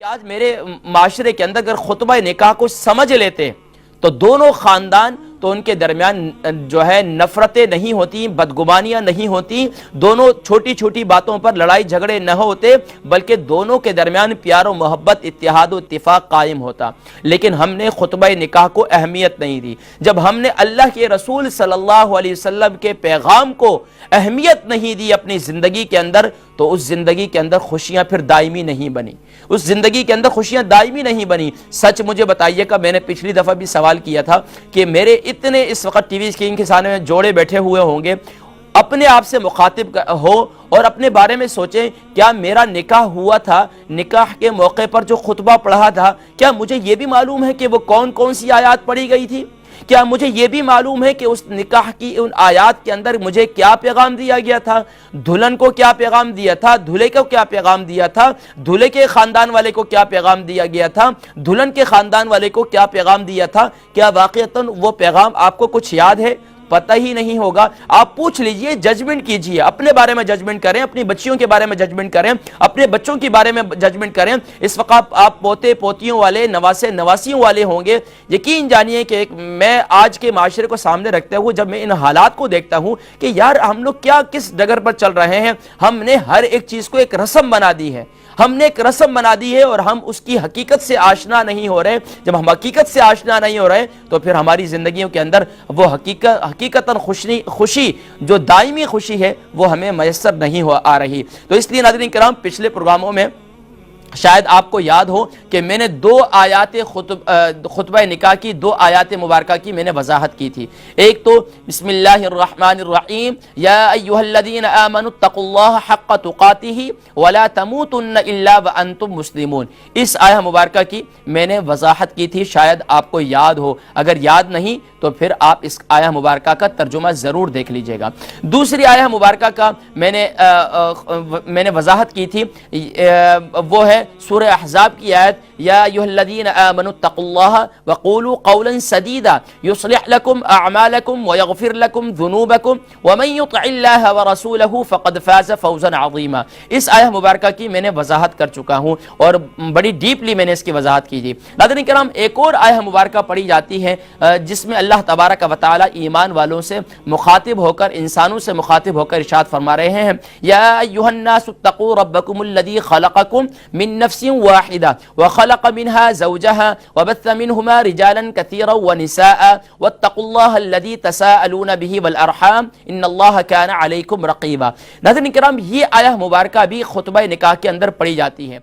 آج میرے معاشرے کے اندر اگر خطبہ نکاح کو سمجھ لیتے تو دونوں خاندان تو ان کے درمیان جو ہے نفرتیں نہیں ہوتی، بدگمانیاں نہیں ہوتی، دونوں چھوٹی چھوٹی باتوں پر لڑائی جھگڑے نہ ہوتے، بلکہ دونوں کے درمیان پیار و محبت، اتحاد و اتفاق قائم ہوتا۔ لیکن ہم نے خطبہ نکاح کو اہمیت نہیں دی۔ جب ہم نے اللہ کے رسول صلی اللہ علیہ وسلم کے پیغام کو اہمیت نہیں دی اپنی زندگی کے اندر، تو اس زندگی کے اندر خوشیاں پھر دائمی نہیں بنی، اس زندگی کے اندر خوشیاں دائمی نہیں بنی۔ سچ مجھے بتائیے گا، میں نے پچھلی دفعہ بھی سوال کیا تھا کہ میرے اتنے اس وقت ٹی وی اسکرین کے سامنے میں جوڑے بیٹھے ہوئے ہوں گے، اپنے آپ سے مخاطب ہو اور اپنے بارے میں سوچیں، کیا میرا نکاح ہوا تھا، نکاح کے موقع پر جو خطبہ پڑھا تھا، کیا مجھے یہ بھی معلوم ہے کہ وہ کون کون سی آیات پڑھی گئی تھی؟ کیا مجھے یہ بھی معلوم ہے کہ اس نکاح کی ان آیات کے اندر مجھے کیا پیغام دیا گیا تھا؟ دلہن کو کیا پیغام دیا تھا، دولہے کو کیا پیغام دیا تھا، دولہے کے خاندان والے کو کیا پیغام دیا گیا تھا، دلہن کے خاندان والے کو کیا پیغام دیا تھا؟ کیا واقعتاً وہ پیغام آپ کو کچھ یاد ہے؟ پتہ ہی نہیں ہوگا۔ آپ پوچھ لیجئے، ججمنٹ کیجئے، اپنے بارے میں ججمنٹ کریں، اپنی بچیوں کے بارے میں ججمنٹ کریں، اپنے بچوں کے بارے میں ججمنٹ کریں۔ اس وقت آپ پوتے پوتیوں والے، نواسے نواسیوں والے ہوں گے۔ یقین جانیے کہ میں آج کے معاشرے کو سامنے رکھتے ہوئے جب میں ان حالات کو دیکھتا ہوں کہ یار ہم لوگ کیا کس ڈگر پر چل رہے ہیں، ہم نے ہر ایک چیز کو ایک رسم بنا دی ہے، ہم نے ایک رسم بنا دی ہے اور ہم اس کی حقیقت سے آشنا نہیں ہو رہے۔ جب ہم حقیقت سے آشنا نہیں ہو رہے تو پھر ہماری زندگیوں کے اندر وہ حقیقتاً خوشی جو دائمی خوشی ہے وہ ہمیں میسر نہیں آ رہی۔ تو اس لیے ناظرین کرام، پچھلے پروگراموں میں شاید آپ کو یاد ہو کہ میں نے دو آیات خطبہ نکاح کی، دو آیات مبارکہ کی میں نے وضاحت کی تھی۔ ایک تو بسم اللہ الرحمن الرحیم، یا ایہا الذین آمنوا اتقوا اللہ حق تقاتہ ولا تموتن الا وانتم مسلمون۔ اس آیہ مبارکہ کی میں نے وضاحت کی تھی، شاید آپ کو یاد ہو، اگر یاد نہیں تو پھر آپ اس آیہ مبارکہ کا ترجمہ ضرور دیکھ لیجئے گا۔ دوسری آیہ مبارکہ کا میں نے وضاحت کی تھی، وہ ہے سورہ احزاب کی آیت، یا ایھا الذین آمنوا اتقوا اللہ وقولوا قولا سدیدا یصلح لکم اعمالکم ویغفر لکم ذنوبکم ومن یطع اللہ ورسولہ فقد فاز فوزا عظیما۔ اس آیہ مبارکہ کی میں نے وضاحت کر چکا ہوں اور بڑی ڈیپلی میں نے اس کی وضاحت کی تھی۔ ناظرین کرام، ایک اور آیہ مبارکہ پڑھی جاتی ہے جس میں اللہ تبارک و تعالی ایمان والوں سے مخاطب ہو کر، انسانوں سے مخاطب ہو کر ارشاد فرما رہے ہیں، یا ایھا الناس اتقوا ربکم الذی خلقکم من نفس واحدہ وخلق منها زوجها وبث منهما رجالا كثيرا ونساء واتقوا الله الذي تساءلون به والارحام ان الله كان عليكم رقيبا۔ ناظرین کرام، یہ آیہ مبارکہ بھی خطبہ نکاح کے اندر پڑھی جاتی ہے۔